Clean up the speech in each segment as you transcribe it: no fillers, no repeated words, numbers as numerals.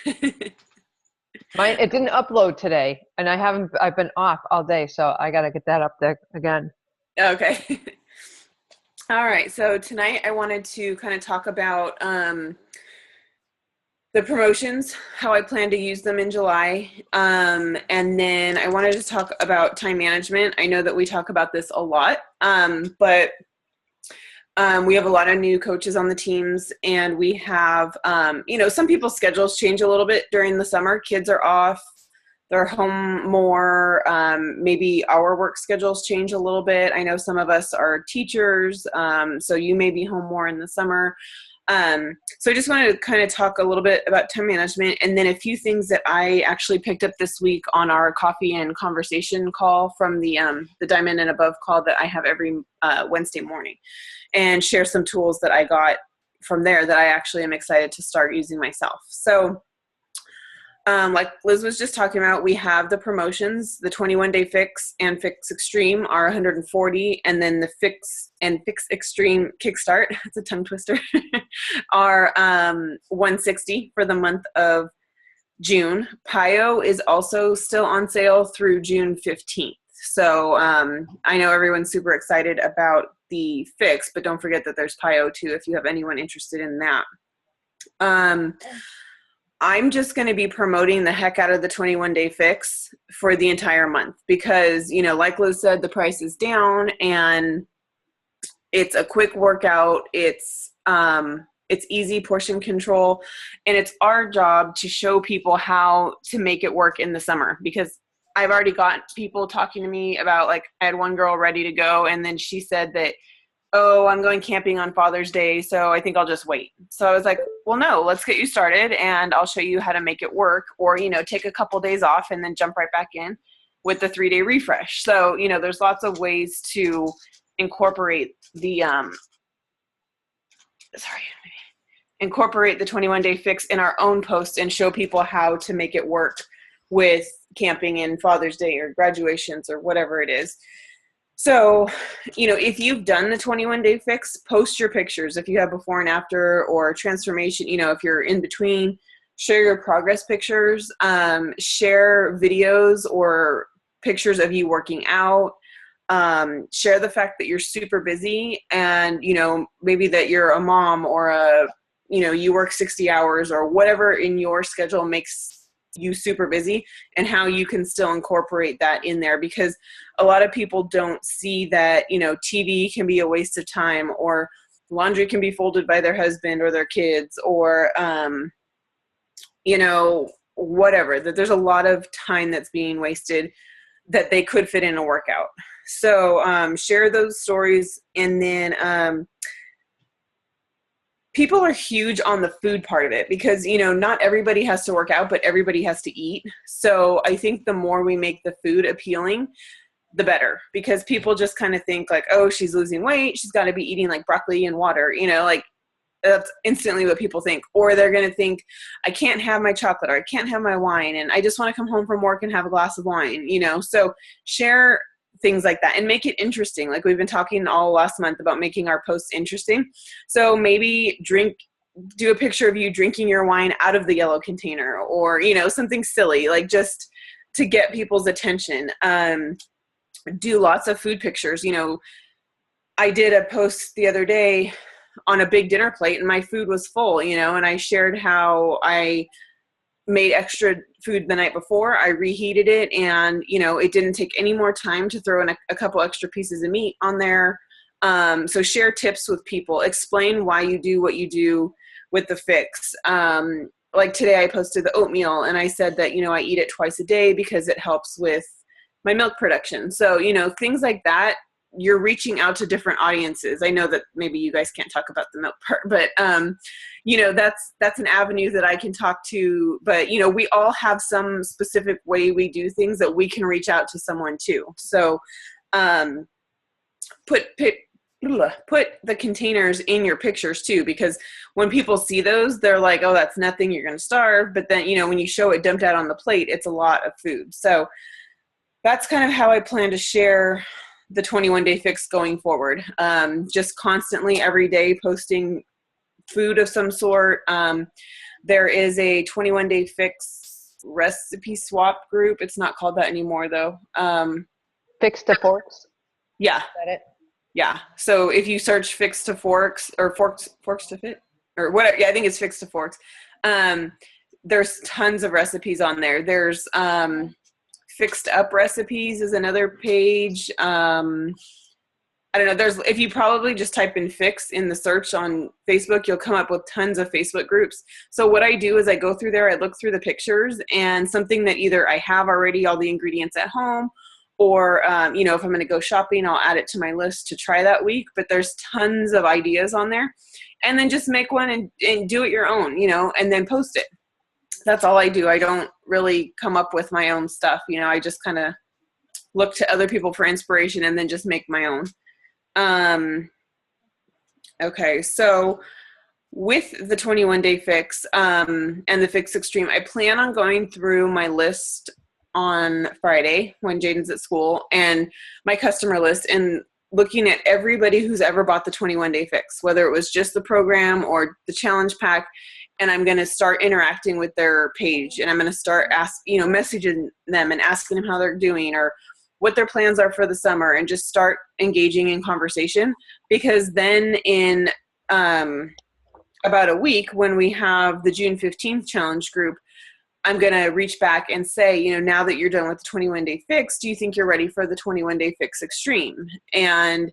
It didn't upload today, and I've been off all day, so I gotta get that up there again. Okay. All right. So tonight I wanted to kind of talk about the promotions, how I plan to use them in July. And then I wanted to talk about time management. I know that we talk about this a lot, but we have a lot of new coaches on the teams, and we have, some people's schedules change a little bit during the summer. Kids are off, they're home more. Maybe our work schedules change a little bit. I know some of us are teachers, so you may be home more in the summer. So I just wanted to kind of talk a little bit about time management, and then a few things that I actually picked up this week on our coffee and conversation call from the Diamond and Above call that I have every Wednesday morning, and share some tools that I got from there that I actually am excited to start using myself. So like Liz was just talking about, we have the promotions. The 21-day fix and fix extreme are 140, and then the fix and fix extreme kickstart, it's a tongue twister, are 160 for the month of June. PIO is also still on sale through June 15th. So I know everyone's super excited about the fix, but don't forget that there's PIO too if you have anyone interested in that. I'm just going to be promoting the heck out of the 21-day fix for the entire month because, like Liz said, the price is down and it's a quick workout. It's easy portion control, and it's our job to show people how to make it work in the summer, because I've already got people talking to me about, like, I had one girl ready to go, and then she said that, oh, I'm going camping on Father's Day, so I think I'll just wait. So I was like, well, no, let's get you started, and I'll show you how to make it work, or, take a couple days off and then jump right back in with the 3-day refresh. So, there's lots of ways to incorporate the, incorporate the 21-day fix in our own post and show people how to make it work with camping and Father's Day or graduations or whatever it is. So, if you've done the 21-day fix, post your pictures. If you have before and after or transformation, if you're in between, share your progress pictures, share videos or pictures of you working out, share the fact that you're super busy and, maybe that you're a mom or you work 60 hours or whatever in your schedule makes you super busy, and how you can still incorporate that in there, because a lot of people don't see that, TV can be a waste of time, or laundry can be folded by their husband or their kids, or, whatever, that there's a lot of time that's being wasted that they could fit in a workout. So share those stories. And then people are huge on the food part of it because, not everybody has to work out, but everybody has to eat. So I think the more we make the food appealing, the better, because people just kind of think like, oh, she's losing weight, she's got to be eating like broccoli and water, like that's instantly what people think. Or they're going to think, I can't have my chocolate, or I can't have my wine, and I just want to come home from work and have a glass of wine, So share things like that and make it interesting. Like we've been talking all last month about making our posts interesting. So maybe do a picture of you drinking your wine out of the yellow container, or, something silly, like just to get people's attention. Do lots of food pictures. I did a post the other day on a big dinner plate and my food was full, and I shared how I made extra food the night before. I reheated it, and it didn't take any more time to throw in a couple extra pieces of meat on there. So share tips with people, explain why you do what you do with the fix. Like today I posted the oatmeal, and I said that I eat it twice a day because it helps with my milk production. So things like that. You're reaching out to different audiences. I know that maybe you guys can't talk about the milk part, but that's an avenue that I can talk to. But we all have some specific way we do things that we can reach out to someone too. So put the containers in your pictures too, because when people see those, they're like, oh, that's nothing, you're going to starve. But then when you show it dumped out on the plate, it's a lot of food. So that's kind of how I plan to share the 21-day fix going forward. Just constantly every day posting food of some sort. There is a 21-day fix recipe swap group. It's not called that anymore though. Fix to forks. Yeah. Is that it? Yeah. So if you search fix to forks or forks to fit or whatever, yeah, I think it's fix to forks. There's tons of recipes on there. There's fixed up recipes is another page. I don't know. If you probably just type in fix in the search on Facebook, you'll come up with tons of Facebook groups. So what I do is I go through there, I look through the pictures and something that either I have already all the ingredients at home, or, you know, if I'm going to go shopping, I'll add it to my list to try that week. But there's tons of ideas on there. And then just make one and do it your own, you know, and then post it. That's all I do. I don't really come up with my own stuff. You know, I just kind of look to other people for inspiration and then just make my own. Okay, so with the 21-day fix and the Fix Extreme, I plan on going through my list on Friday when Jaden's at school and my customer list and looking at everybody who's ever bought the 21-day fix, whether it was just the program or the challenge pack. And I'm going to start interacting with their page and I'm going to start messaging them and asking them how they're doing or what their plans are for the summer and just start engaging in conversation, because then in about a week when we have the June 15th challenge group, I'm going to reach back and say, you know, now that you're done with the 21-day fix, do you think you're ready for the 21-day fix extreme? And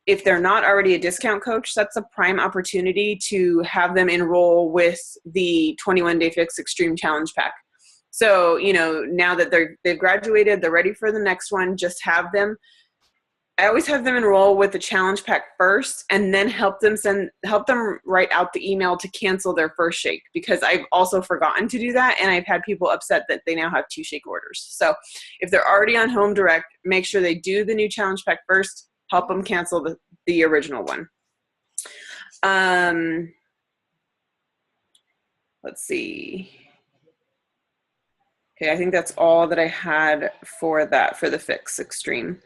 if they're not already a discount coach, that's a prime opportunity to have them enroll with the 21-day fix extreme challenge pack. So, you know, now that they've graduated, they're ready for the next one, just have them. I always have them enroll with the challenge pack first and then help them write out the email to cancel their first shake, because I've also forgotten to do that. And I've had people upset that they now have 2 shake orders. So if they're already on Home Direct, make sure they do the new challenge pack first, help them cancel the original one. Let's see. Okay, I think that's all that I had for the Fix Extreme.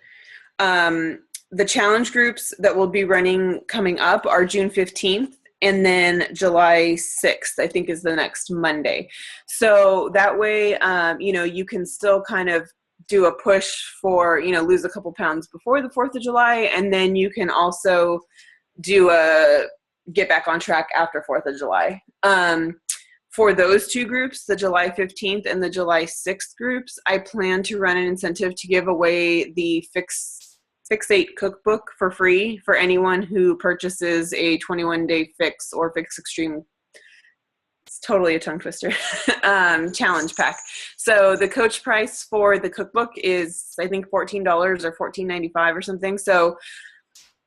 The challenge groups that will be running coming up are June 15th and then July 6th, I think is the next Monday. So that way, you know, you can still kind of do a push for, you know, lose a couple pounds before the 4th of July. And then you can also do a get back on track after 4th of July. For those 2 groups, the July 15th and the July 6th groups, I plan to run an incentive to give away the Fix8 cookbook for free for anyone who purchases a 21-day fix or Fix Extreme. It's totally a tongue twister. Challenge pack. So the coach price for the cookbook is, I think, $14 or $14.95 or something. So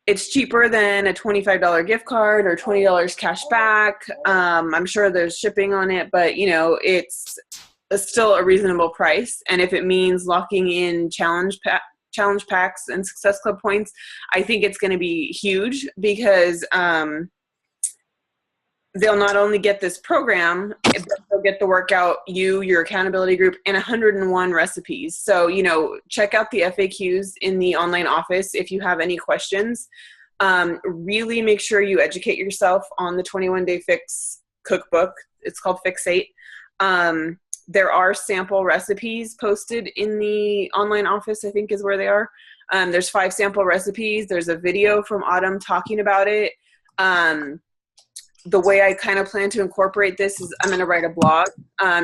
it's cheaper than a $25 gift card or $20 cash back. I'm sure there's shipping on it, but you know, it's still a reasonable price. And if it means locking in challenge packs and Success Club points, I think it's going to be huge, because they'll not only get this program, but they'll get the workout, your accountability group, and 101 recipes. So, you know, check out the FAQs in the online office if you have any questions. Really make sure you educate yourself on the 21-day fix cookbook. It's called Fix8. There are sample recipes posted in the online office, I think is where they are. There's 5 sample recipes. There's a video from Autumn talking about it. The way I kind of plan to incorporate this is I'm going to write a blog.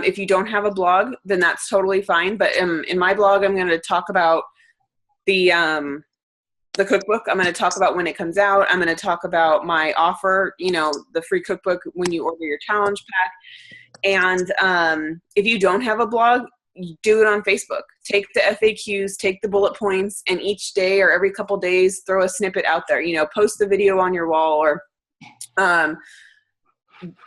If you don't have a blog, then that's totally fine. But in my blog, I'm going to talk about the cookbook. I'm going to talk about when it comes out. I'm going to talk about my offer, you know, the free cookbook when you order your challenge pack. And if you don't have a blog, do it on Facebook. Take the FAQs, take the bullet points, and each day or every couple days, throw a snippet out there. You know, post the video on your wall, or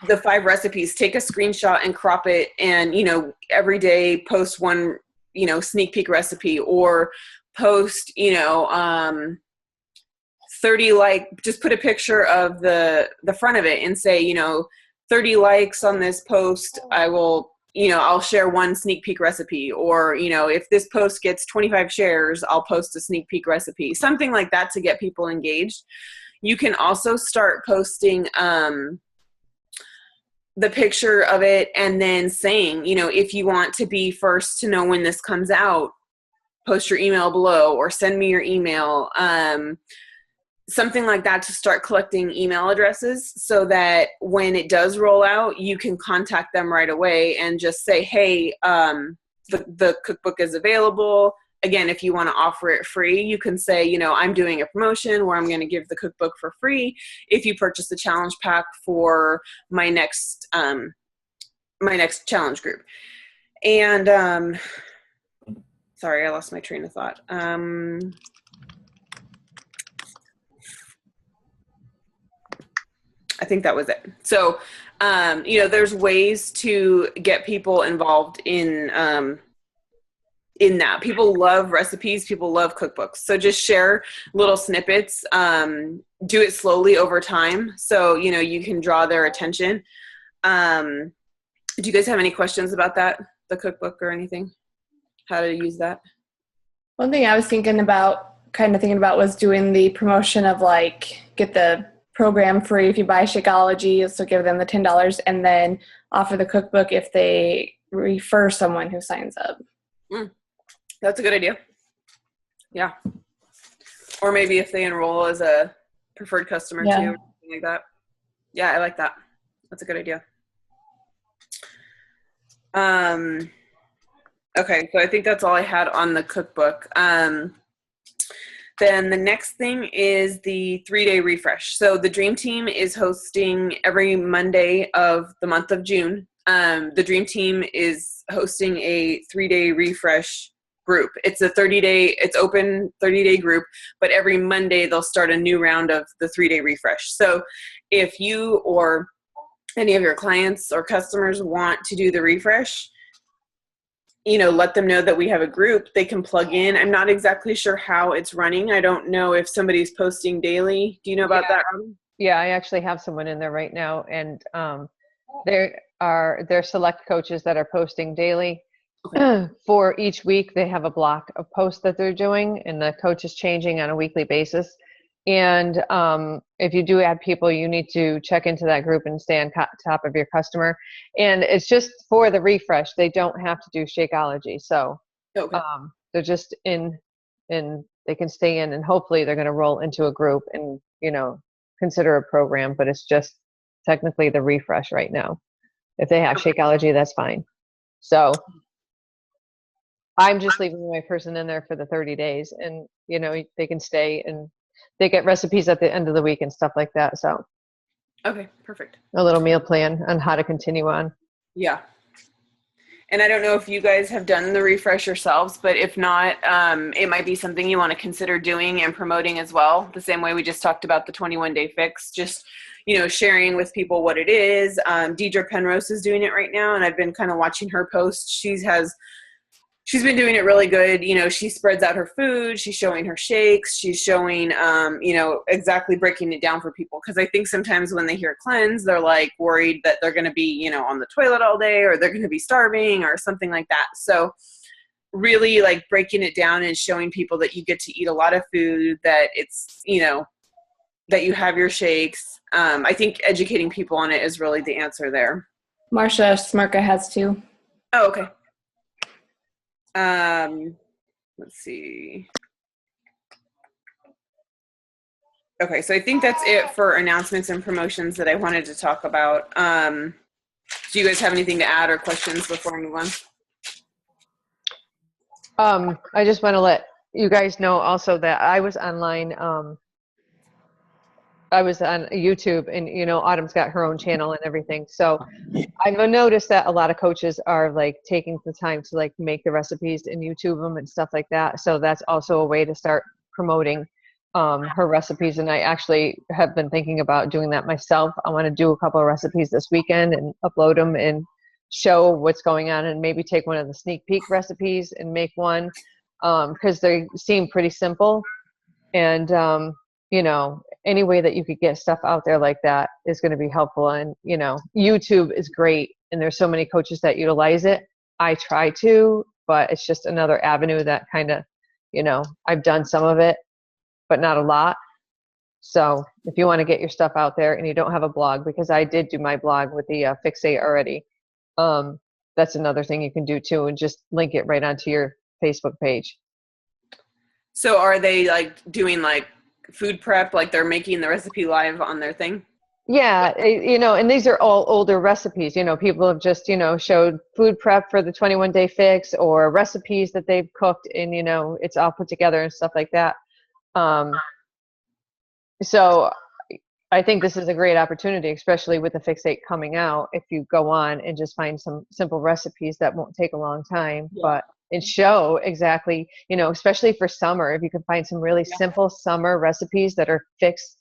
the 5 recipes, take a screenshot and crop it, and, you know, every day post one, you know, sneak peek recipe, or post, you know, 30 just put a picture of the front of it and say, you know, 30 likes on this post, I will, you know, I'll share one sneak peek recipe. Or, you know, if this post gets 25 shares, I'll post a sneak peek recipe, something like that to get people engaged. You can also start posting the picture of it, and then saying, you know, if you want to be first to know when this comes out, post your email below or send me your email. Something like that, to start collecting email addresses so that when it does roll out, you can contact them right away and just say, hey, the cookbook is available. Again, if you want to offer it free, you can say, you know, I'm doing a promotion where I'm going to give the cookbook for free if you purchase the challenge pack for my next challenge group. And sorry, I lost my train of thought. I think that was it. So, you know, there's ways to get people involved in that. People love recipes. People love cookbooks. So just share little snippets. Do it slowly over time, so you know you can draw their attention. Do you guys have any questions about that, the cookbook, or anything? How to use that? One thing I was thinking about was doing the promotion of like, get the program free if you buy Shakeology, so give them the $10 and then offer the cookbook if they refer someone who signs up. That's a good idea. Yeah. Or maybe if they enroll as a preferred customer too, or something like that. Yeah, I like that. That's a good idea. Okay, so I think that's all I had on the cookbook. Then the next thing is the 3-day refresh. So the Dream Team is hosting every Monday of the month of June. The Dream Team is hosting a 3-day refresh group. It's a 30-day, it's open 30-day group, but every Monday they'll start a new round of the 3-day refresh. So if you or any of your clients or customers want to do the refresh, you know, let them know that we have a group they can plug in. I'm not exactly sure how it's running. I don't know if somebody's posting daily. Do you know about that, Robin? Yeah, I actually have someone in there right now, and they're select coaches that are posting daily. Okay. For each week, they have a block of posts that they're doing, and the coach is changing on a weekly basis. And if you do add people, you need to check into that group and stay on top of your customer. And it's just for the refresh. They don't have to do Shakeology. So okay. They're just in, and they can stay in, and hopefully they're going to roll into a group and, you know, consider a program. But it's just technically the refresh right now. If they have Shakeology, that's fine. So I'm just leaving my person in there for the 30 days, and, you know, they can stay, and they get recipes at the end of the week and stuff like that. So, okay, perfect. A little meal plan on how to continue on. Yeah. And I don't know if you guys have done the refresh yourselves, but if not, it might be something you want to consider doing and promoting as well. The same way we just talked about the 21-day fix, just, you know, sharing with people what it is. Deidre Penrose is doing it right now, and I've been kind of watching her post. She's been doing it really good. You know, she spreads out her food. She's showing her shakes. She's showing, you know, exactly breaking it down for people. Because I think sometimes when they hear cleanse, they're like worried that they're going to be, you know, on the toilet all day, or they're going to be starving or something like that. So really like breaking it down and showing people that you get to eat a lot of food, that it's, you know, that you have your shakes. I think educating people on it is really the answer there. Marsha Smirka has too. Oh, okay. Let's see. Okay, so I think that's it for announcements and promotions that I wanted to talk about. Do you guys have anything to add or questions before I move on? I just want to let you guys know also that I was online. I was on YouTube, and, you know, Autumn's got her own channel and everything. So I've noticed that a lot of coaches are like taking the time to like make the recipes and YouTube them and stuff like that. So that's also a way to start promoting her recipes. And I actually have been thinking about doing that myself. I want to do a couple of recipes this weekend and upload them and show what's going on, and maybe take one of the sneak peek recipes and make one, because they seem pretty simple. And, you know, any way that you could get stuff out there like that is going to be helpful. And, you know, YouTube is great, and there's so many coaches that utilize it. I try to, but it's just another avenue that kind of, you know, I've done some of it, but not a lot. So if you want to get your stuff out there and you don't have a blog, because I did do my blog with the Fixate already, that's another thing you can do too, and just link it right onto your Facebook page. So are they like doing like food prep, like they're making the recipe live on their thing? Yeah, and these are all older recipes. People have just, showed food prep for the 21-day fix, or recipes that they've cooked, and, it's all put together and stuff like that. So I think this is a great opportunity, especially with the Fixate coming out, if you go on and just find some simple recipes that won't take a long time, and show exactly, especially for summer, if you can find some really simple summer recipes that are fixed,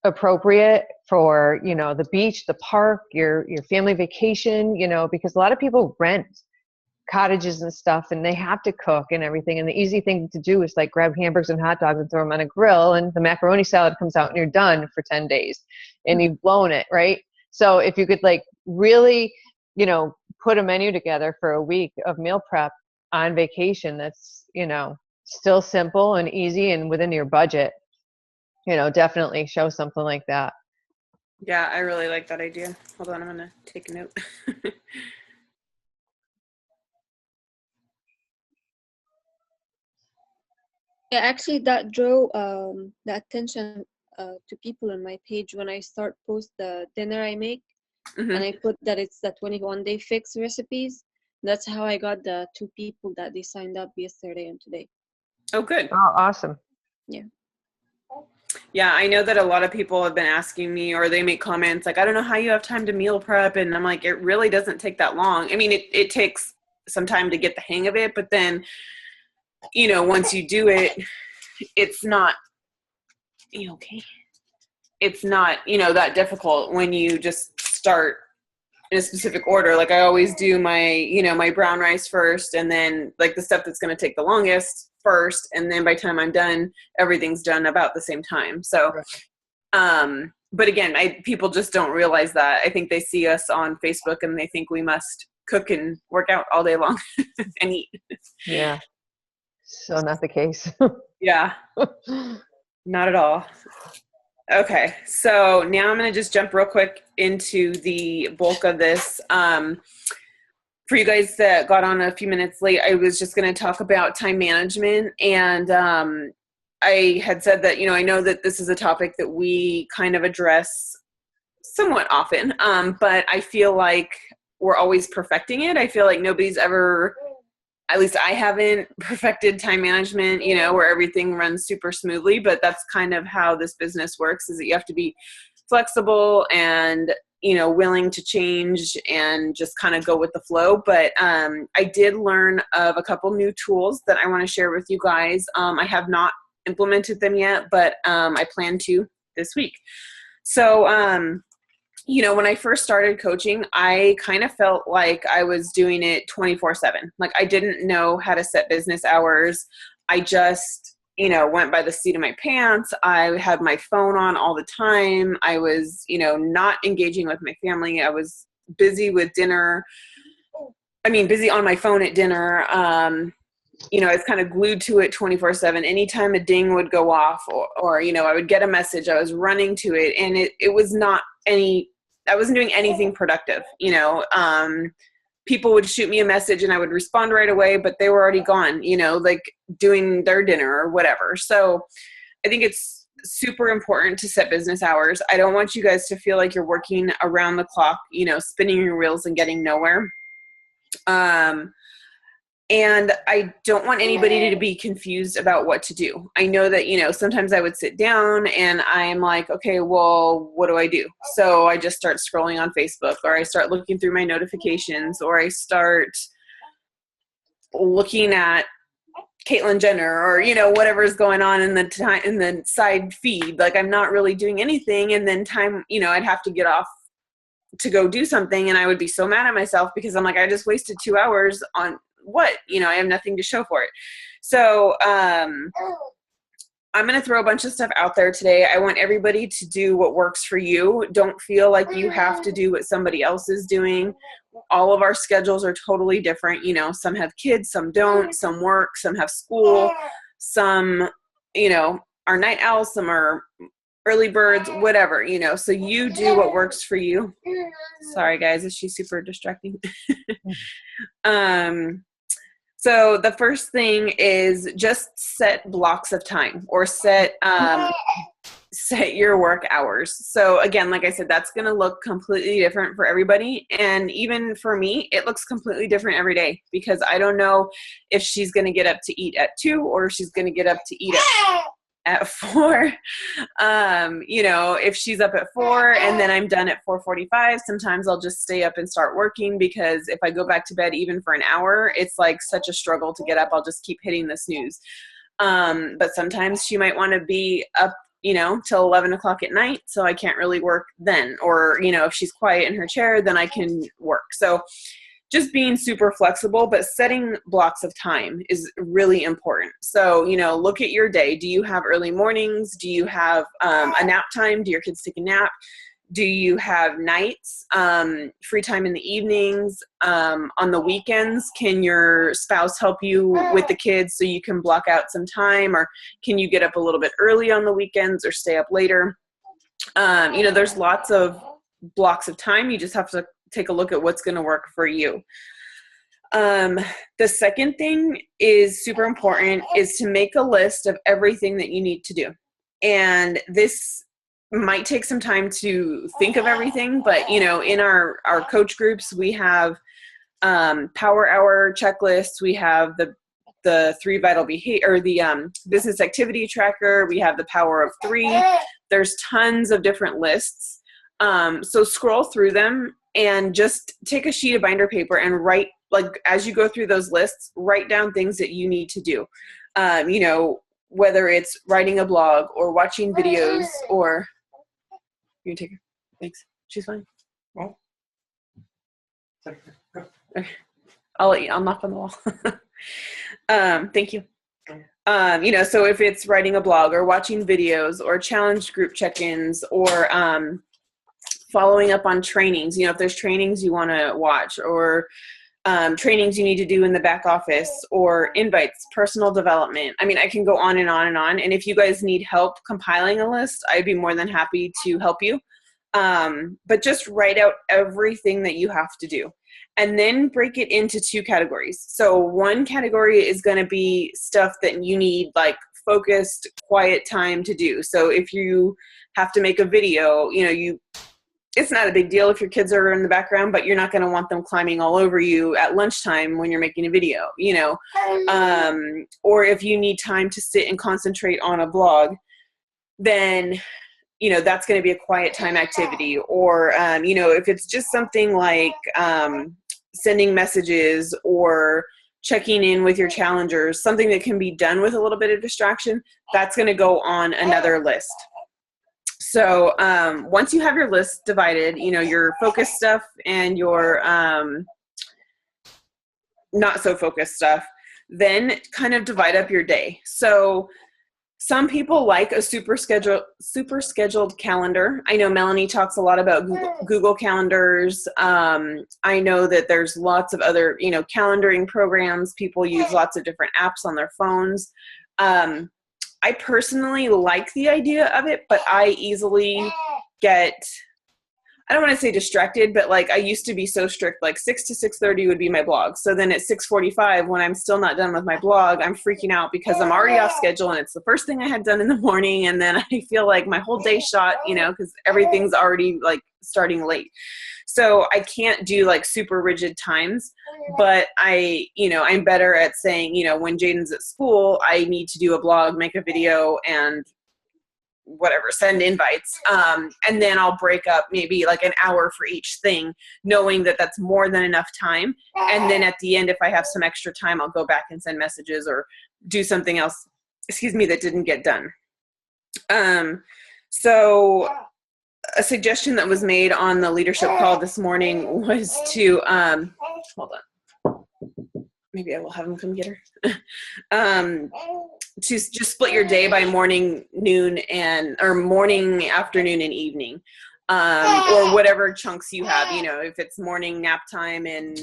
appropriate for, the beach, the park, your family vacation, because a lot of people rent cottages and stuff, and they have to cook and everything. And the easy thing to do is like grab hamburgers and hot dogs and throw them on a grill, and the macaroni salad comes out and you're done for 10 days and you've blown it, right? So if you could like really, put a menu together for a week of meal prep on vacation, that's, still simple and easy and within your budget, definitely show something like that. Yeah, I really like that idea. Hold on, I'm going to take a note. Yeah, actually, that drew the attention to people on my page when I start post the dinner I make, and I put that it's the 21-day fix recipes. That's how I got the 2 people that they signed up yesterday and today. Oh, good. Oh, awesome. Yeah. Yeah, I know that a lot of people have been asking me, or they make comments like, I don't know how you have time to meal prep. And I'm like, it really doesn't take that long. I mean, it takes some time to get the hang of it, but then, once you do it, it's not, okay? It's not, that difficult when you just start in a specific order. Like I always do my, my brown rice first, and then like the stuff that's going to take the longest first. And then by the time I'm done, everything's done about the same time. So, but again, people just don't realize that. I think they see us on Facebook and they think we must cook and work out all day long and eat. Yeah. So not the case. Yeah, not at all. Okay, so now I'm going to just jump real quick into the bulk of this. For you guys that got on a few minutes late, I was just going to talk about time management. And I had said that, I know that this is a topic that we kind of address somewhat often, but I feel like we're always perfecting it. I feel like nobody's ever, at least I haven't perfected time management, where everything runs super smoothly, but that's kind of how this business works, is that you have to be flexible and, willing to change and just kind of go with the flow. But I did learn of a couple new tools that I want to share with you guys. I have not implemented them yet, but I plan to this week. So, when I first started coaching, I kind of felt like I was doing it 24/7. Like I didn't know how to set business hours. I just, went by the seat of my pants. I had my phone on all the time. I was, not engaging with my family. I was busy with dinner. Busy on my phone at dinner. I was kind of glued to it 24/7. Anytime a ding would go off or I would get a message, I was running to it. And it was not I wasn't doing anything productive. People would shoot me a message and I would respond right away, but they were already gone, like doing their dinner or whatever. So I think it's super important to set business hours. I don't want you guys to feel like you're working around the clock, spinning your wheels and getting nowhere. And I don't want anybody to be confused about what to do. I know that, sometimes I would sit down and I'm like, okay, well, what do I do? So I just start scrolling on Facebook, or I start looking through my notifications, or I start looking at Caitlyn Jenner, or, whatever's going on in the side feed. Like I'm not really doing anything. And then I'd have to get off to go do something. And I would be so mad at myself because I'm like, I just wasted 2 hours on what, I have nothing to show for it. So I'm going to throw a bunch of stuff out there today. I want everybody to do what works for you. Don't feel like you have to do what somebody else is doing. All of our schedules are totally different. Some have kids, some don't, some work, some have school, some, are night owls, some are early birds, whatever, you know, so you do what works for you. Sorry guys, is she super distracting? So the first thing is just set blocks of time, or set your work hours. So again, like I said, that's going to look completely different for everybody. And even for me, it looks completely different every day, because I don't know if she's going to get up to eat at 2 or if she's going to get up to eat at 4. You know, if she's up at 4 and then I'm done at 4:45, sometimes I'll just stay up and start working, because if I go back to bed even for an hour, it's like such a struggle to get up. I'll just keep hitting the snooze. But sometimes she might want to be up, you know, till 11 o'clock at night, so I can't really work then. Or, you know, if she's quiet in her chair, then I can work. So just being super flexible, but setting blocks of time is really important. So, you know, look at your day. Do you have early mornings? Do you have a nap time? Do your kids take a nap? Do you have nights, free time in the evenings, on the weekends? Can your spouse help you with the kids so you can block out some time? Or can you get up a little bit early on the weekends or stay up later? You know, there's lots of blocks of time. You just have to take a look at what's going to work for you. The second thing is super important, is to make a list of everything that you need to do. And this might take some time to think of everything, but you know, in our coach groups, we have power hour checklists. We have the 3 vital behavior, or the business activity tracker. We have the power of 3. There's tons of different lists. So scroll through them and just take a sheet of binder paper and write, like, as you go through those lists, write down things that you need to do. You know, whether it's writing a blog or watching videos, or you can take her. Thanks. She's fine. Well, Okay. I'll knock on the wall. Thank you. You know, so if it's writing a blog or watching videos or challenge group check-ins, or following up on trainings, you know, if there's trainings you want to watch, or trainings you need to do in the back office, or invites, personal development. I mean, I can go on and on and on. And if you guys need help compiling a list, I'd be more than happy to help you. But just write out everything that you have to do, and then break it into 2 categories. So one category is going to be stuff that you need, like focused, quiet time to do. So if you have to make a video, you know, it's not a big deal if your kids are in the background, but you're not going to want them climbing all over you at lunchtime when you're making a video, you know. Or if you need time to sit and concentrate on a blog, then, you know, that's going to be a quiet time activity. Or, you know, if it's just something like sending messages or checking in with your challengers, something that can be done with a little bit of distraction, that's going to go on another list. So once you have your list divided, you know, your focused stuff and your not so focused stuff, then kind of divide up your day. So some people like a super scheduled calendar. I know Melanie talks a lot about Google calendars. I know that there's lots of other, you know, calendaring programs. People use lots of different apps on their phones. I personally like the idea of it, but I easily get, I don't want to say distracted, but like I used to be so strict, like 6 to 6:30 would be my blog. So then at 6:45, when I'm still not done with my blog, I'm freaking out because I'm already off schedule and it's the first thing I had done in the morning. And then I feel like my whole day shot, you know, because everything's already like starting late. So I can't do like super rigid times, but I'm better at saying, you know, when Jaden's at school, I need to do a blog, make a video, and whatever, send invites. And then I'll break up maybe like an hour for each thing, knowing that that's more than enough time. And then at the end, if I have some extra time, I'll go back and send messages or do something else, that didn't get done. So a suggestion that was made on the leadership call this morning was to, hold on, maybe I will have him come get her. To just split your day by morning, noon, or morning, afternoon, and evening, or whatever chunks you have. You know, if it's morning nap time and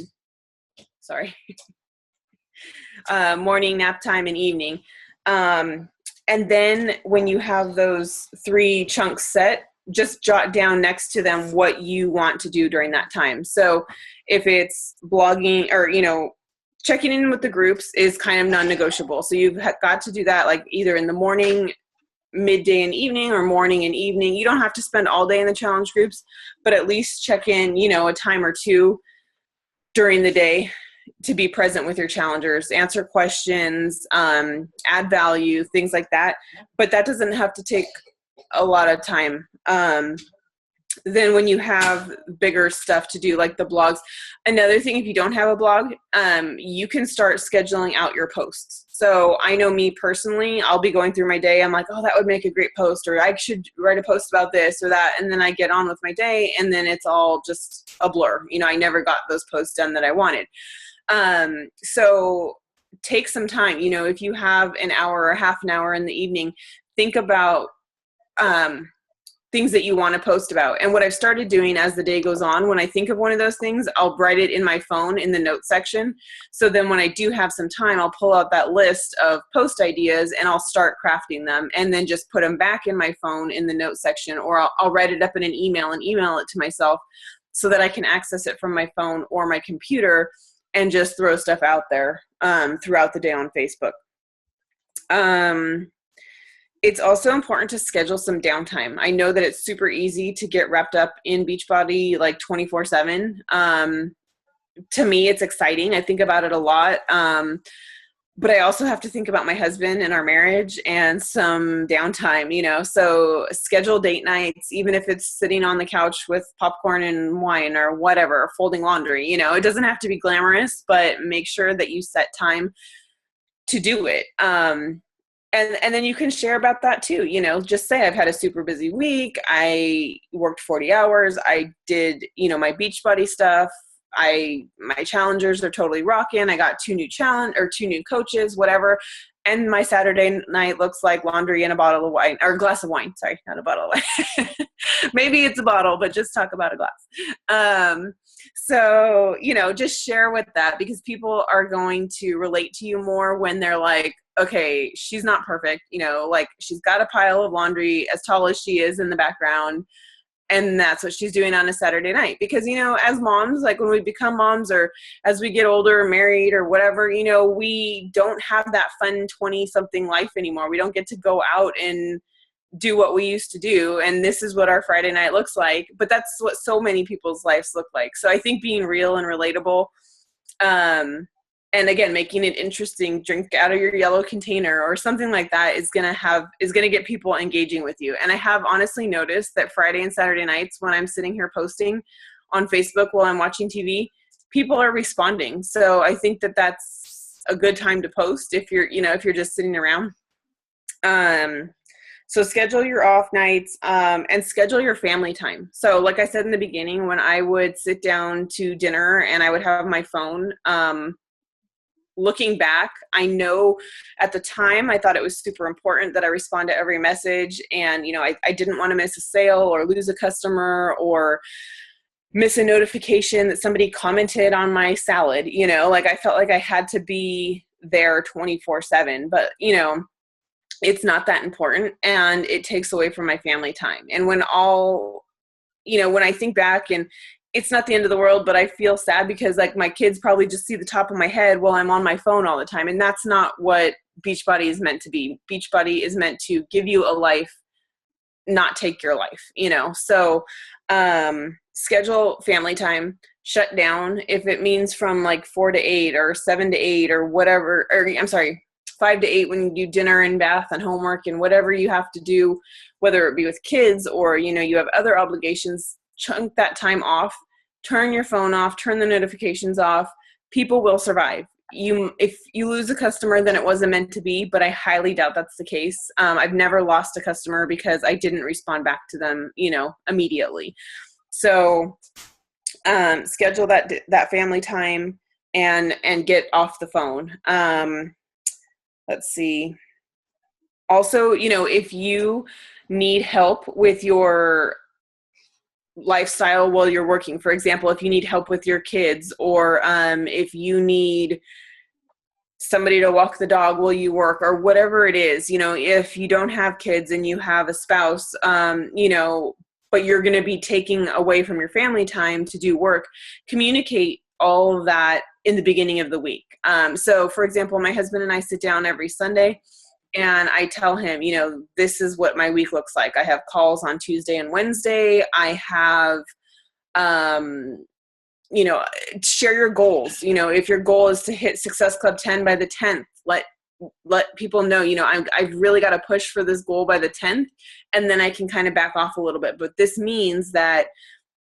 morning nap time and evening, And then when you have those 3 chunks set, just jot down next to them what you want to do during that time. So if it's blogging or, checking in with the groups is kind of non-negotiable. So you've got to do that like either in the morning, midday and evening, or morning and evening. You don't have to spend all day in the challenge groups, but at least check in, a time or two during the day to be present with your challengers, answer questions, add value, things like that. But that doesn't have to take a lot of time. Then when you have bigger stuff to do, like the blogs, another thing, if you don't have a blog, you can start scheduling out your posts. So I know me personally, I'll be going through my day. I'm like, oh, that would make a great post, or I should write a post about this or that. And then I get on with my day, and then it's all just a blur. I never got those posts done that I wanted. So take some time, if you have an hour or half an hour in the evening, think about, things that you want to post about. And what I've started doing as the day goes on, when I think of one of those things, I'll write it in my phone in the notes section. So then when I do have some time, I'll pull out that list of post ideas and I'll start crafting them, and then just put them back in my phone in the notes section, or I'll write it up in an email and email it to myself so that I can access it from my phone or my computer and just throw stuff out there throughout the day on Facebook. It's also important to schedule some downtime. I know that it's super easy to get wrapped up in Beachbody like 24/7. To me, it's exciting. I think about it a lot. But I also have to think about my husband and our marriage and some downtime, so schedule date nights, even if it's sitting on the couch with popcorn and wine or whatever, folding laundry, it doesn't have to be glamorous, but make sure that you set time to do it. And then you can share about that too, just say I've had a super busy week. I worked 40 hours. I did, my Beachbody stuff. My challengers are totally rocking. I got 2 new coaches, whatever. And my Saturday night looks like laundry and a bottle of wine, or a glass of wine. Sorry, not a bottle of wine. Maybe it's a bottle, but just talk about a glass. So, just share with that, because people are going to relate to you more when they're like, okay, she's not perfect, like she's got a pile of laundry as tall as she is in the background. And that's what she's doing on a Saturday night. Because, as moms, like when we become moms, or as we get older, married or whatever, we don't have that fun 20-something life anymore. We don't get to go out and do what we used to do. And this is what our Friday night looks like. But that's what so many people's lives look like. So I think being real and relatable, and again, making it interesting, drink out of your yellow container or something like that is going to get people engaging with you. And I have honestly noticed that Friday and Saturday nights, when I'm sitting here posting on Facebook while I'm watching TV, people are responding. So I think that that's a good time to post if you're just sitting around. So schedule your off nights, and schedule your family time. So like I said in the beginning, when I would sit down to dinner and I would have my phone, looking back, I know at the time I thought it was super important that I respond to every message, and I didn't want to miss a sale or lose a customer or miss a notification that somebody commented on my salad. Like I felt like I had to be there 24/7, but it's not that important, and it takes away from my family time. And when I think back, and it's not the end of the world, but I feel sad because like my kids probably just see the top of my head while I'm on my phone all the time. And that's not what Beachbody is meant to be. Beachbody is meant to give you a life, not take your life, So schedule family time, shut down if it means from like 4 to 8 or 7 to 8 or whatever, or I'm sorry, 5 to 8 when you do dinner and bath and homework and whatever you have to do, whether it be with kids or, you have other obligations. Chunk that time off, turn your phone off, turn the notifications off. People will survive. If you lose a customer, then it wasn't meant to be, but I highly doubt that's the case. I've never lost a customer because I didn't respond back to them, immediately. So schedule that family time and get off the phone. Let's see. Also, if you need help with your lifestyle while you're working, for example, if you need help with your kids, or if you need somebody to walk the dog while you work, or whatever it is. If you don't have kids and you have a spouse, but you're going to be taking away from your family time to do work, communicate all of that in the beginning of the week. So for example, my husband and I sit down every Sunday and I tell him, this is what my week looks like. I have calls on Tuesday and Wednesday. I have, share your goals. If your goal is to hit Success Club 10 by the 10th, let people know, I've really got to push for this goal by the 10th, and then I can kind of back off a little bit. But this means that,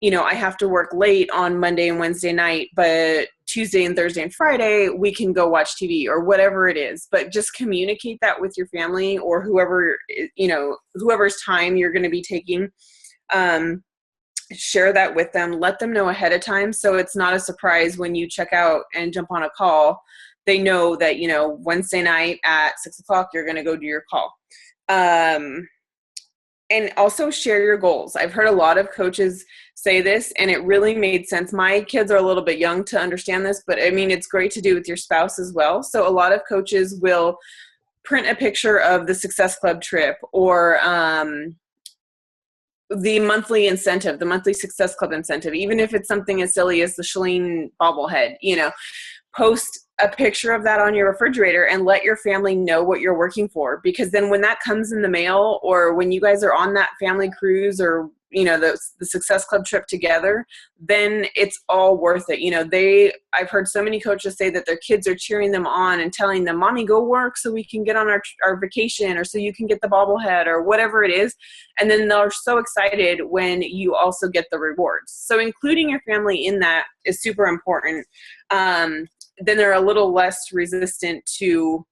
I have to work late on Monday and Wednesday night, but Tuesday and Thursday and Friday, we can go watch TV or whatever it is. But just communicate that with your family or whoever, whoever's time you're going to be taking. Share that with them, let them know ahead of time. So it's not a surprise when you check out and jump on a call. They know that, Wednesday night at 6:00, you're going to go do your call. And also share your goals. I've heard a lot of coaches say this, and it really made sense. My kids are a little bit young to understand this, but I mean, it's great to do with your spouse as well. So a lot of coaches will print a picture of the Success Club trip, or, the monthly incentive, the monthly Success Club incentive, even if it's something as silly as the Shalene bobblehead, post a picture of that on your refrigerator and let your family know what you're working for. Because then when that comes in the mail, or when you guys are on that family cruise, or, the Success Club trip together, then it's all worth it. I've heard so many coaches say that their kids are cheering them on and telling them, Mommy, go work so we can get on our vacation, or so you can get the bobblehead, or whatever it is. And then they're so excited when you also get the rewards. So including your family in that is super important. Then they're a little less resistant to,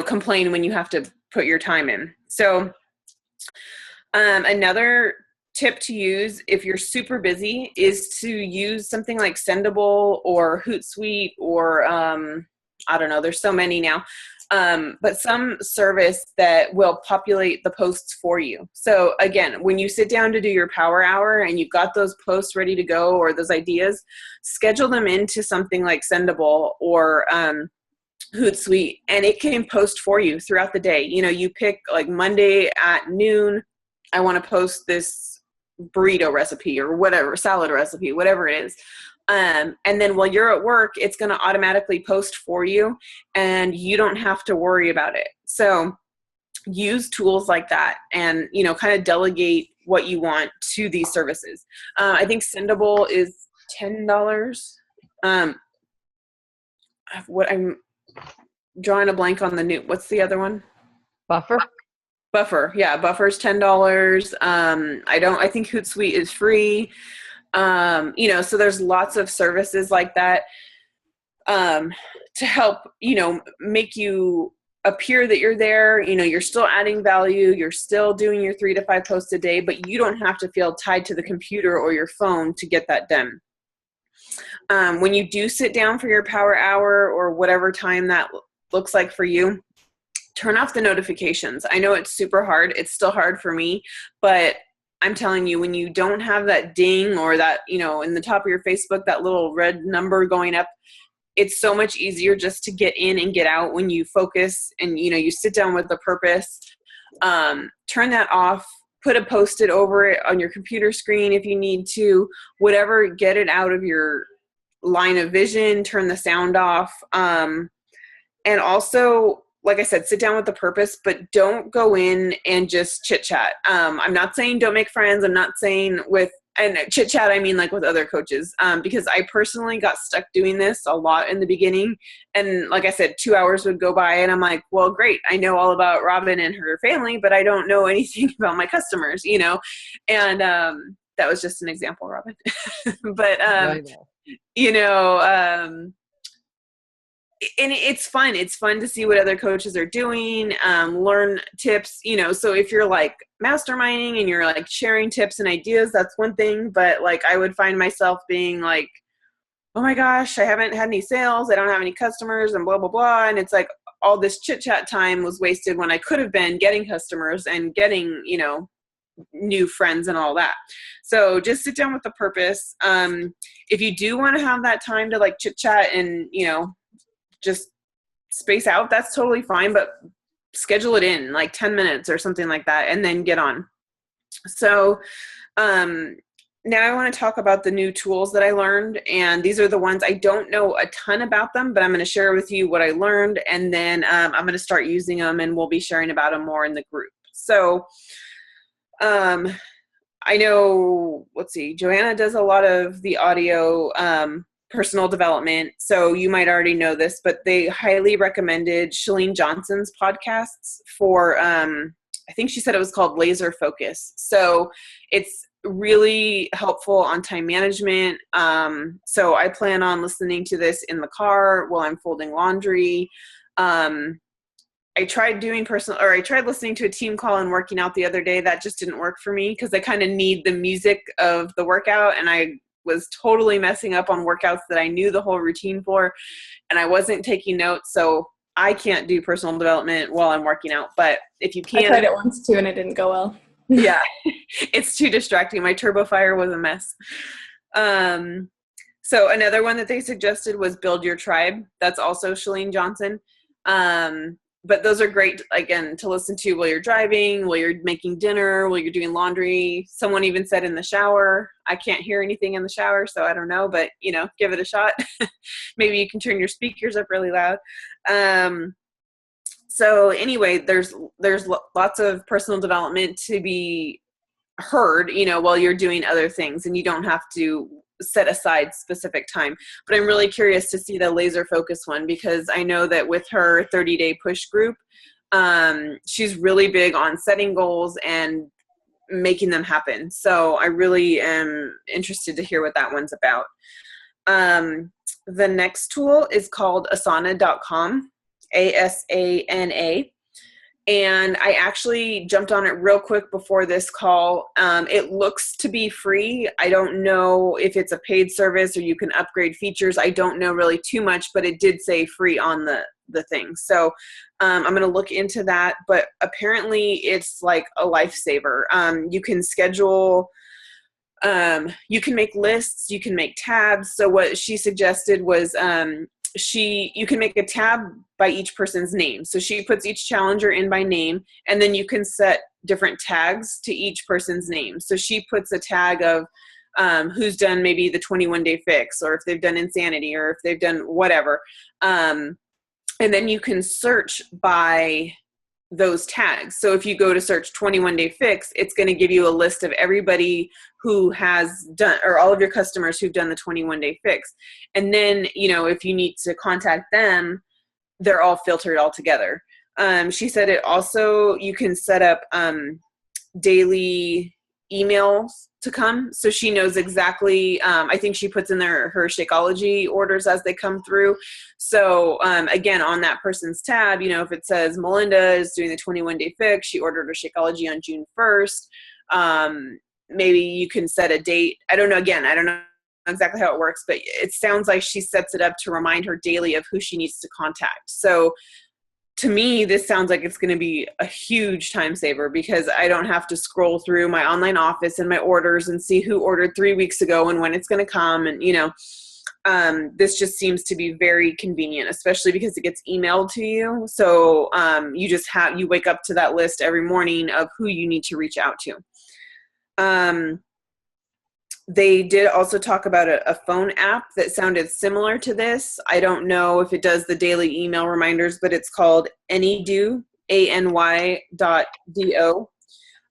complain when you have to put your time in. So another tip to use if you're super busy is to use something like Sendable or Hootsuite, or I don't know, there's so many now, but some service that will populate the posts for you. So again, when you sit down to do your power hour and you've got those posts ready to go, or those ideas, schedule them into something like Sendable or Hootsuite, and it can post for you throughout the day. You pick like Monday at noon, I want to post this burrito recipe or whatever, salad recipe, whatever it is. And then while you're at work, it's going to automatically post for you and you don't have to worry about it. So use tools like that and, kind of delegate what you want to these services. I think Sendable is $10. What I'm drawing a blank on what's the other one? Buffer. Yeah. Buffer's $10. I think Hootsuite is free. So there's lots of services like that, to help, make you appear that you're there. You're still adding value. You're still doing your 3 to 5 posts a day, but you don't have to feel tied to the computer or your phone to get that done. When you do sit down for your power hour or whatever time that looks like for you, turn off the notifications. I know it's super hard. It's still hard for me, but I'm telling you, when you don't have that ding or that, in the top of your Facebook, that little red number going up, it's so much easier just to get in and get out when you focus and, you sit down with a purpose. Turn that off, put a Post-it over it on your computer screen if you need to, whatever, get it out of your line of vision, turn the sound off. And also, like I said, sit down with a purpose, but don't go in and just chit chat. I'm not saying don't make friends. I'm not saying and chit chat, I mean like with other coaches, because I personally got stuck doing this a lot in the beginning. And like I said, 2 hours would go by and I'm like, well, great. I know all about Robin and her family, but I don't know anything about my customers, and that was just an example, Robin. But, and it's fun. It's fun to see what other coaches are doing, learn tips, so if you're like masterminding and you're like sharing tips and ideas, that's one thing. But like, I would find myself being like, oh my gosh, I haven't had any sales. I don't have any customers and blah, blah, blah. And it's like all this chit chat time was wasted when I could have been getting customers and getting, new friends and all that. So just sit down with a purpose. If you do want to have that time to like chit chat and, just space out, that's totally fine, but schedule it in like 10 minutes or something like that, and then get on. So now I want to talk about the new tools that I learned, and these are the ones I don't know a ton about them, but I'm going to share with you what I learned, and then I'm going to start using them, and we'll be sharing about them more in the group. So I know, let's see, Joanna does a lot of the audio personal development, so you might already know this, but they highly recommended Chalene Johnson's podcasts for, I think she said it was called Laser Focus. So it's really helpful on time management. So I plan on listening to this in the car while I'm folding laundry. I tried listening to a team call and working out the other day. That just didn't work for me because I kind of need the music of the workout, and I was totally messing up on workouts that I knew the whole routine for, and I wasn't taking notes. So I can't do personal development while I'm working out, but if you can. I tried it once too and it didn't go well. Yeah, it's too distracting. My turbo fire was a mess. So another one that they suggested was Build Your Tribe. That's also Chalene Johnson. But those are great, again, to listen to while you're driving, while you're making dinner, while you're doing laundry. Someone even said in the shower. I can't hear anything in the shower, so I don't know, but, give it a shot. Maybe you can turn your speakers up really loud. So anyway, there's lots of personal development to be heard, while you're doing other things, and you don't have to set aside specific time. But I'm really curious to see the laser focus one, because I know that with her 30-day push group, she's really big on setting goals and making them happen. So I really am interested to hear what that one's about. The next tool is called asana.com, ASANA. And I actually jumped on it real quick before this call. It looks to be free. I don't know if it's a paid service or you can upgrade features. I don't know really too much, but it did say free on the thing. So I'm going to look into that. But apparently it's like a lifesaver. You can schedule, you can make lists, you can make tabs. So what she suggested was you can make a tab by each person's name. So she puts each challenger in by name, and then you can set different tags to each person's name. So she puts a tag of who's done maybe the 21-day fix, or if they've done insanity, or if they've done whatever. And then you can search by those tags. So if you go to search 21-day fix, it's going to give you a list of everybody who has done, or all of your customers who've done the 21-day fix. And then, if you need to contact them, they're all filtered all together. She said it also, you can set up daily emails to come. So she knows exactly, I think she puts in there her Shakeology orders as they come through. So again, on that person's tab, if it says Melinda is doing the 21-day fix, she ordered her Shakeology on June 1st. Maybe you can set a date. I don't know. Again, I don't know exactly how it works, but it sounds like she sets it up to remind her daily of who she needs to contact. So to me, this sounds like it's going to be a huge time saver, because I don't have to scroll through my online office and my orders and see who ordered 3 weeks ago and when it's going to come. And, this just seems to be very convenient, especially because it gets emailed to you. So you wake up to that list every morning of who you need to reach out to. They did also talk about a phone app that sounded similar to this. I don't know if it does the daily email reminders, but it's called Anydo, ANY.do.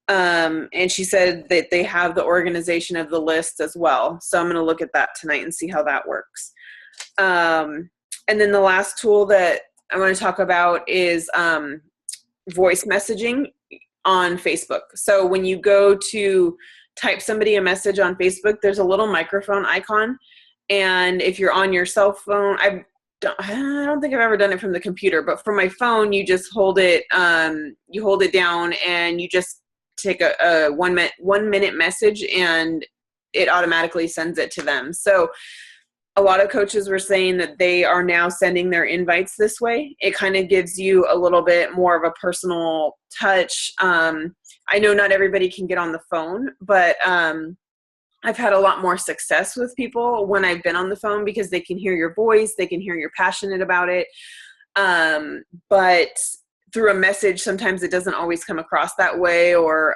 And she said that they have the organization of the list as well. So I'm going to look at that tonight and see how that works. And then the last tool that I want to talk about is voice messaging on Facebook. So when you go to type somebody a message on Facebook, there's a little microphone icon. And if you're on your cell phone, I don't think I've ever done it from the computer, but from my phone, you just hold it, you hold it down and you just take a 1 minute message and it automatically sends it to them. So a lot of coaches were saying that they are now sending their invites this way. It kind of gives you a little bit more of a personal touch. I know not everybody can get on the phone, but I've had a lot more success with people when I've been on the phone, because they can hear your voice, they can hear you're passionate about it. But through a message, sometimes it doesn't always come across that way, or,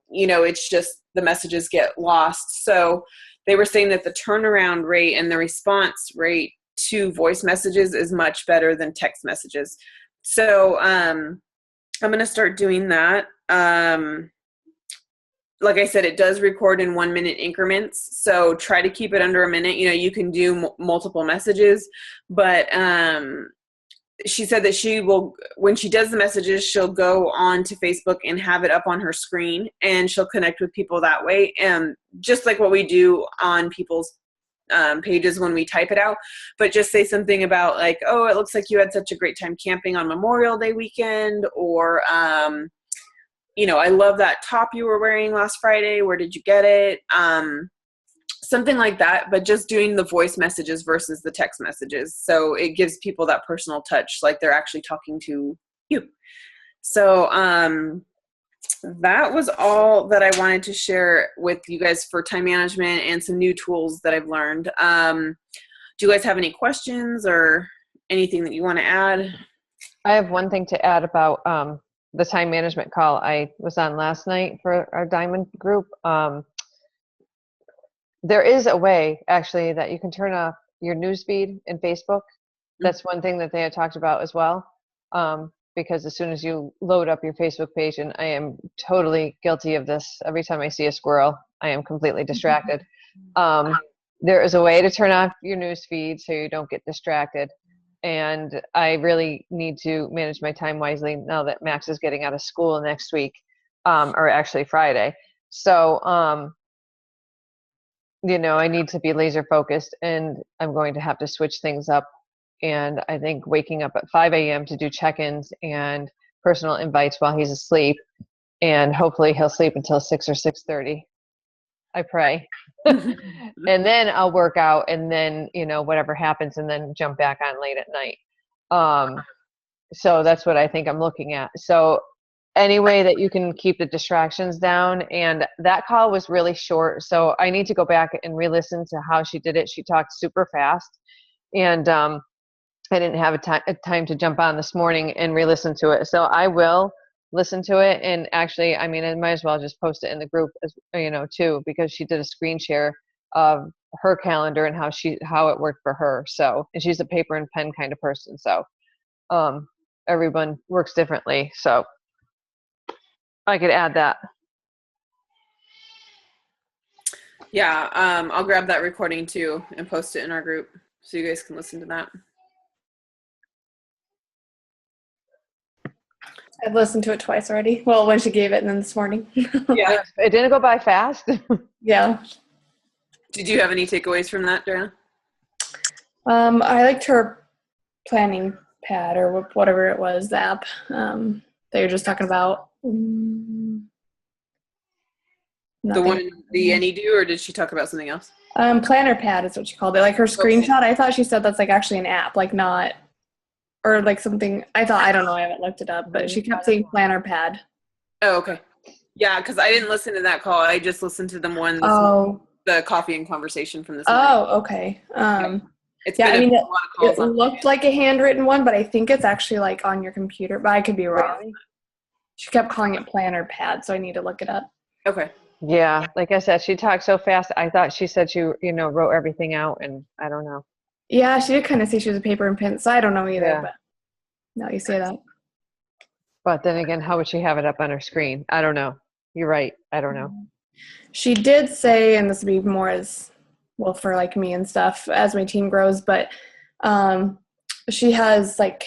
it's just the messages get lost. So they were saying that the turnaround rate and the response rate to voice messages is much better than text messages. So I'm going to start doing that. Like I said, it does record in 1 minute increments. So try to keep it under a minute. You can do multiple messages, but she said that she will, when she does the messages, she'll go on to Facebook and have it up on her screen, and she'll connect with people that way. And just like what we do on people's pages when we type it out, but just say something about like, oh, it looks like you had such a great time camping on Memorial Day weekend, or, I love that top you were wearing last Friday. Where did you get it? Something like that, but just doing the voice messages versus the text messages. So it gives people that personal touch, like they're actually talking to you. So that was all that I wanted to share with you guys for time management and some new tools that I've learned. Do you guys have any questions or anything that you want to add? I have one thing to add about the time management call I was on last night for our Diamond group. There is a way actually that you can turn off your newsfeed in Facebook. That's one thing that they had talked about as well. Because as soon as you load up your Facebook page, and I am totally guilty of this, every time I see a squirrel, I am completely distracted. There is a way to turn off your newsfeed so you don't get distracted. And I really need to manage my time wisely now that Max is getting out of school next week, or actually Friday. So, I need to be laser focused, and I'm going to have to switch things up. And I think waking up at 5 a.m. to do check-ins and personal invites while he's asleep, and hopefully he'll sleep until 6 or 6:30. I pray. And then I'll work out, and then, whatever happens, and then jump back on late at night. So that's what I think I'm looking at. So any way that you can keep the distractions down. And that call was really short, so I need to go back and re-listen to how she did it. She talked super fast, and I didn't have a time to jump on this morning and re-listen to it. So I will listen to it. And actually, I might as well just post it in the group as too, because she did a screen share of her calendar and how it worked for her. So, and she's a paper and pen kind of person. So everyone works differently. So I could add that. Yeah, I'll grab that recording too and post it in our group so you guys can listen to that. I've listened to it twice already. Well, when she gave it, and then this morning. Yeah. It didn't go by fast. Yeah. Did you have any takeaways from that, Darren? I liked her planning pad, or whatever it was, the app that you're just talking about. The one, the Anydo, or did she talk about something else? Planner pad is what she called it. Like her screenshot, I thought she said that's like actually an app, like not, or like something. I don't know. I haven't looked it up, but she kept saying planner pad. Oh, okay. Yeah, because I didn't listen to that call. I just listened to the one, the coffee and conversation from this morning. Oh, okay. It's been a lot of calls. It looked like a handwritten one, but I think it's actually like on your computer, but I could be wrong. She kept calling it planner pad, so I need to look it up. Okay. Yeah, like I said, she talked so fast. I thought she said she, wrote everything out, and I don't know. Yeah, she did kind of say she was a paper and pen, so I don't know either. Yeah. But now you say that. But then again, how would she have it up on her screen? I don't know. You're right. I don't know. She did say, and this would be more as well for like me and stuff as my team grows, but she has like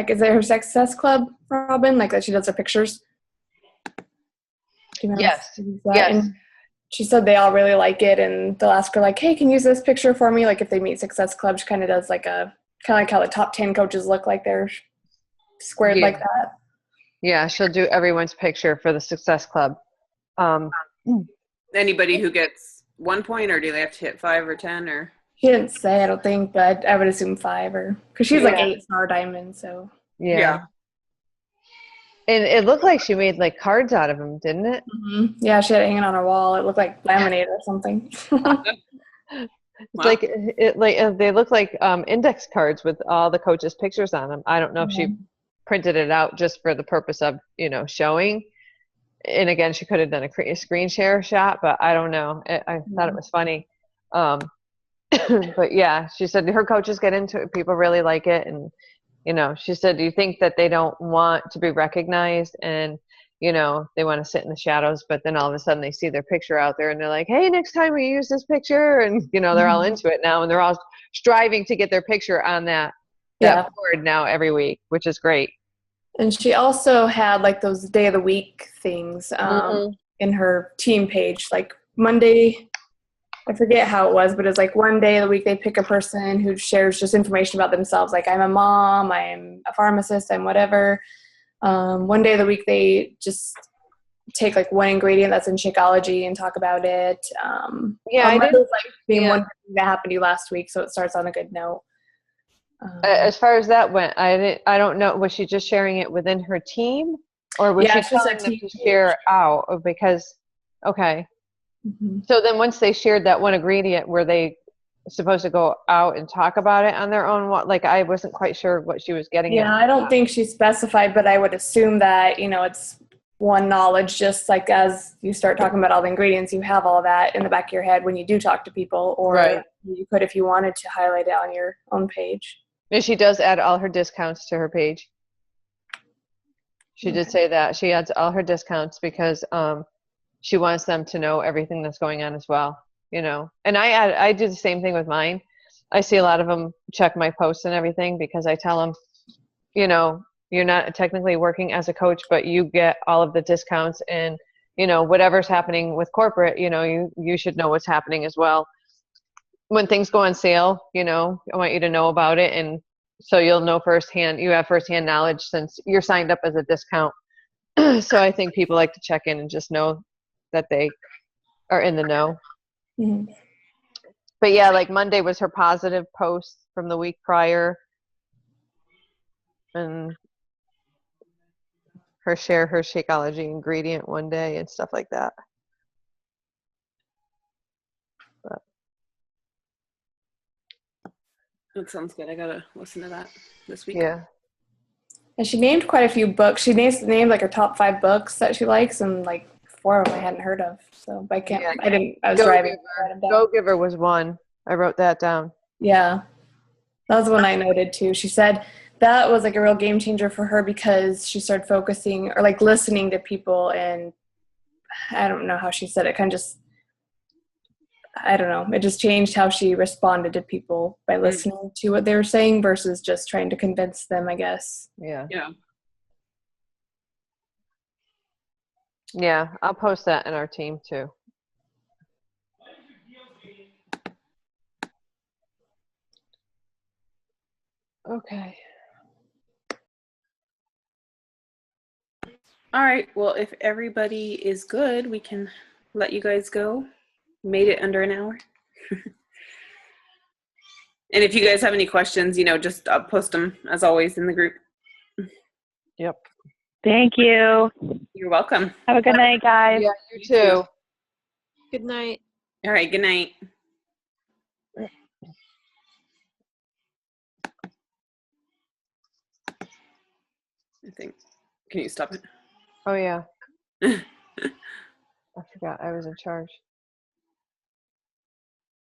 is it her Success Club, Robin? Like that she does her pictures. Yes. Yes. And she said they all really like it, and they'll ask her like, hey, can you use this picture for me? Like if they meet Success Club, she kind of does like like how the top 10 coaches look, like they're squared like that. Yeah, she'll do everyone's picture for the Success Club. Anybody who gets 1 point, or do they have to hit 5 or 10, or? She didn't say, I don't think, but I would assume 5, or because she's like 8-star diamond, so. Yeah. And it looked like she made like cards out of them, didn't it? Mm-hmm. Yeah, she had it hanging on her wall. It looked like laminate or something. Wow. They look like index cards with all the coaches' pictures on them. I don't know if she printed it out just for the purpose of, showing. And again, she could have done a screen share shot, but I don't know. I thought it was funny. But yeah, she said her coaches get into it. People really like it. And, she said, do you think that they don't want to be recognized and, they want to sit in the shadows, but then all of a sudden they see their picture out there and they're like, hey, next time we use this picture. And, they're all into it now and they're all striving to get their picture on that board now every week, which is great. And she also had like those day of the week things in her team page, like Monday. I forget how it was, but it's like one day of the week they pick a person who shares just information about themselves. Like I'm a mom, I'm a pharmacist, I'm whatever. One day of the week they just take like one ingredient that's in Shakeology and talk about it. I did. Like being one thing that happened to you last week, so it starts on a good note. As far as that went, I don't know. Was she just sharing it within her team, or was she telling them to share out? Because, okay. Mm-hmm. So then once they shared that one ingredient, were they supposed to go out and talk about it on their own? Like, I wasn't quite sure what she was getting at. Yeah, I don't think she specified, but I would assume that, it's one knowledge, just like as you start talking about all the ingredients, you have all that in the back of your head when you do talk to people, or you could if you wanted to highlight it on your own page. And she does add all her discounts to her page. She did say that. She adds all her discounts because she wants them to know everything that's going on as well, And I do the same thing with mine. I see a lot of them check my posts and everything because I tell them, you're not technically working as a coach, but you get all of the discounts and, whatever's happening with corporate, you should know what's happening as well. When things go on sale, I want you to know about it. And so you'll know firsthand, you have firsthand knowledge since you're signed up as a discount. So I think people like to check in and just know that they are in the know. Mm-hmm. But yeah, like Monday was her positive post from the week prior. And her Shakeology ingredient one day and stuff like that. But. That sounds good. I gotta listen to that this week. Yeah. And she named quite a few books. She named like her top 5 books that she likes, and like 4 of them I hadn't heard of. So I can't. Yeah. I was driving. Go Giver was one. I wrote that down. Yeah, that was one I noted too. She said that was like a real game changer for her because she started focusing or like listening to people, and I don't know how she said it. Kind of just. I don't know. It just changed how she responded to people by listening to what they were saying versus just trying to convince them, I guess. Yeah. Yeah. Yeah, I'll post that in our team too. Okay. All right. Well, if everybody is good, we can let you guys go. Made it under an hour. And if you guys have any questions, just post them as always in the group. Yep. Thank you. You're welcome. Have a good night, guys. Yeah, you too. Good night. All right. Good night. I think. Can you stop it? Oh, yeah. I forgot I was in charge.